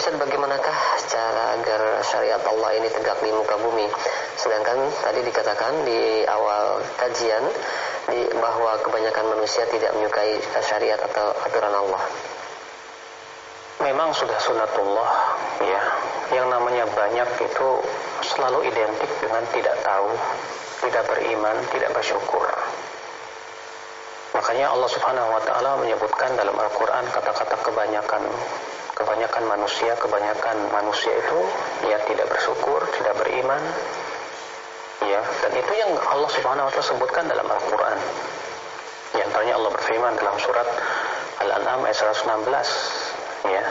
Ustaz, bagaimanakah cara agar syariat Allah ini tegak di muka bumi? Sedangkan tadi dikatakan di awal kajian bahwa kebanyakan manusia tidak menyukai syariat atau aturan Allah. Memang sudah sunatullah, ya. Yang namanya banyak itu selalu identik dengan tidak tahu, tidak beriman, tidak bersyukur. Makanya Allah Subhanahu wa taala menyebutkan dalam Al-Qur'an kata-kata kebanyakan manusia itu ya tidak bersyukur, tidak beriman. Ya, dan itu yang Allah Subhanahu wa taala sebutkan dalam Al-Qur'an. Di antaranya Allah berfirman dalam surat Al-An'am ayat 116, ya.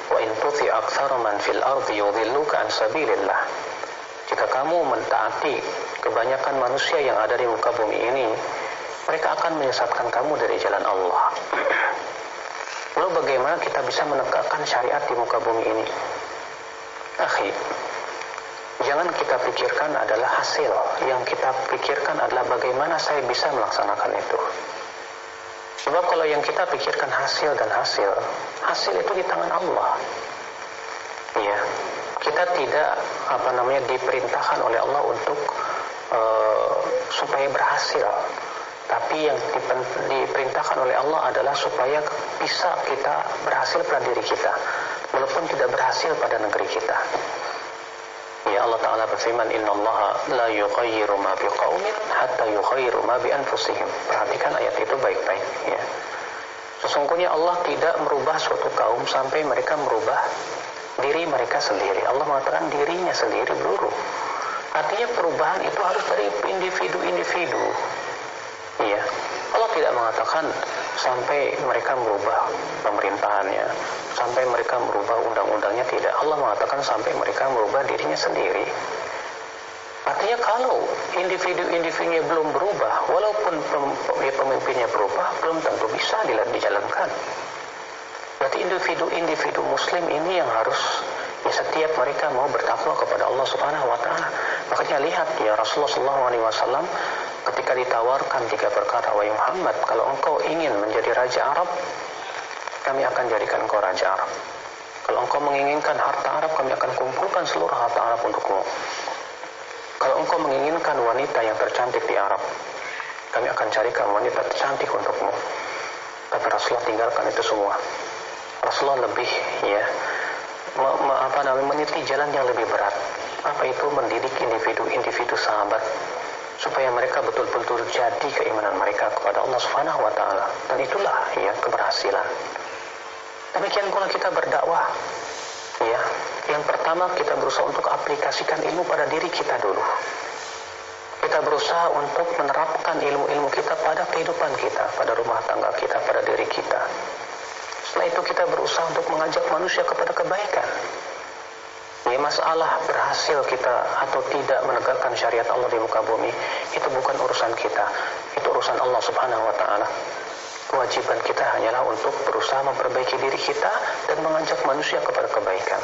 Wa in tuti aktsara man fil ardi yudhilluka an sabilillah. Jika kamu mentaati kebanyakan manusia yang ada di muka bumi ini, mereka akan menyesatkan kamu dari jalan Allah. Lalu bagaimana kita bisa menegakkan syariat di muka bumi ini? Akhi, jangan kita pikirkan adalah hasil. Yang kita pikirkan adalah bagaimana saya bisa melaksanakan itu. Sebab kalau yang kita pikirkan hasil dan hasil itu di tangan Allah. Ya, kita tidak diperintahkan oleh Allah untuk supaya berhasil. Tapi yang diperintahkan oleh Allah adalah supaya bisa kita berhasil pada diri kita, walaupun tidak berhasil pada negeri kita. Ya, Allah Ta'ala berfirman, innallaha la yughayyiru ma biqaumin hatta yughayyiru ma bi anfusihim. Perhatikan ayat itu baik-baik, ya. Sesungguhnya Allah tidak merubah suatu kaum sampai mereka merubah diri mereka sendiri. Allah mengatakan dirinya sendiri dulu. Artinya perubahan itu harus dari individu-individu. Iya, Allah tidak mengatakan sampai mereka merubah pemerintahannya, sampai mereka merubah undang-undangnya, tidak. Allah mengatakan sampai mereka merubah dirinya sendiri. Artinya kalau individu-individunya belum berubah, walaupun pemimpinnya berubah, belum tentu bisa dijalankan. Berarti individu-individu muslim ini yang harus, ya, setiap mereka mau bertakwa kepada Allah Subhanahu wa taala. Makanya lihat ya, Rasulullah SAW ketika ditawarkan 3 perkara, wahai Muhammad, kalau engkau ingin menjadi raja Arab, kami akan jadikan engkau raja Arab. Kalau engkau menginginkan harta Arab, kami akan kumpulkan seluruh harta Arab untukmu. Kalau engkau menginginkan wanita yang tercantik di Arab, kami akan carikan wanita tercantik untukmu. Tapi Rasulullah tinggalkan itu semua. Rasulullah lebih, ya, meniti jalan yang lebih berat. Apa itu? Mendidik individu-individu sahabat supaya mereka betul-betul jadi keimanan mereka kepada Allah Subhanahu wa taala. Dan itulah, ya, keberhasilan. Demikian pula kita berdakwah. Ya, yang pertama kita berusaha untuk aplikasikan ilmu pada diri kita dulu. Kita berusaha untuk menerapkan ilmu-ilmu kita pada kehidupan kita, pada rumah tangga kita, pada diri kita. Setelah itu kita berusaha untuk mengajak manusia kepada kebaikan. Ya, masalah berhasil kita atau tidak menegakkan syariat Allah di muka bumi, itu bukan urusan kita, itu urusan Allah Subhanahu wa taala. Kewajiban kita hanyalah untuk berusaha memperbaiki diri kita dan mengajak manusia kepada kebaikan.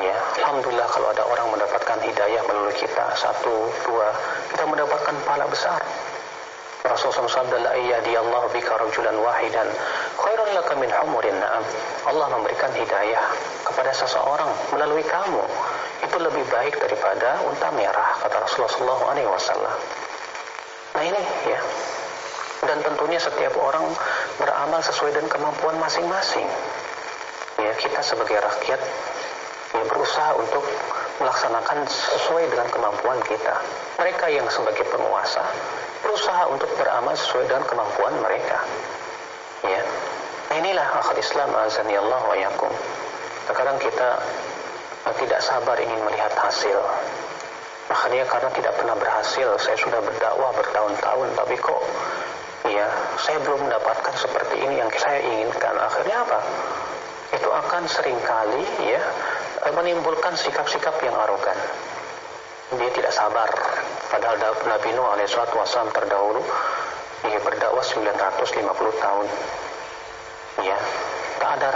Ya, alhamdulillah kalau ada orang mendapatkan hidayah melalui kita, 1, 2, kita mendapatkan pahala besar. Rasulullah SAW, la yahdiyallahu bika rajulan wahidan khairun laka min humurin na'am. Allah memberikan hidayah kepada seseorang melalui kamu, itu lebih baik daripada unta merah, kata Rasulullah SAW. Nah ini, ya. Dan tentunya setiap orang beramal sesuai dengan kemampuan masing-masing. Ya, kita sebagai rakyat, ya, berusaha untuk melaksanakan sesuai dengan kemampuan kita. Mereka yang sebagai penguasa berusaha untuk beramal sesuai dengan kemampuan mereka. Ya. Nah, inilah akal Islam, azani Allah wa yakum. Terkadang kita tidak sabar ingin melihat hasil. Makanya karena tidak pernah berhasil, saya sudah berdakwah bertahun-tahun, tapi kok, ya, saya belum mendapatkan seperti ini yang saya inginkan. Akhirnya apa? Itu akan seringkali, ya, menimbulkan sikap-sikap yang arogan. Dia tidak sabar. Padahal Nabi Nuh alaihissalam terdahulu, dia berdakwah 950 tahun. Ya, tak ada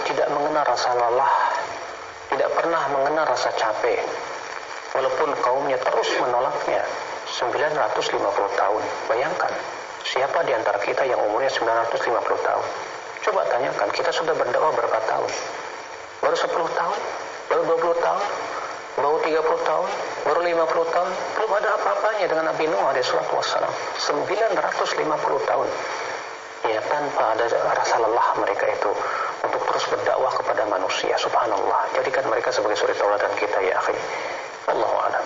tidak mengenal rasa lelah, tidak pernah mengenal rasa capek. Walaupun kaumnya terus menolaknya 950 tahun. Bayangkan, siapa di antara kita yang umurnya 950 tahun? Coba tanyakan, kita sudah berdakwah berapa tahun? Baru 10 tahun, baru 20 tahun, baru 30 tahun, baru 50 tahun, belum ada apa-apanya dengan Nabi Nuh alaihissalam. 950 tahun. Ya, tanpa ada rasa lelah mereka itu untuk terus berdakwah kepada manusia. Subhanallah. Jadikan mereka sebagai suri tauladan kita ya akhi. Allahu a'lam.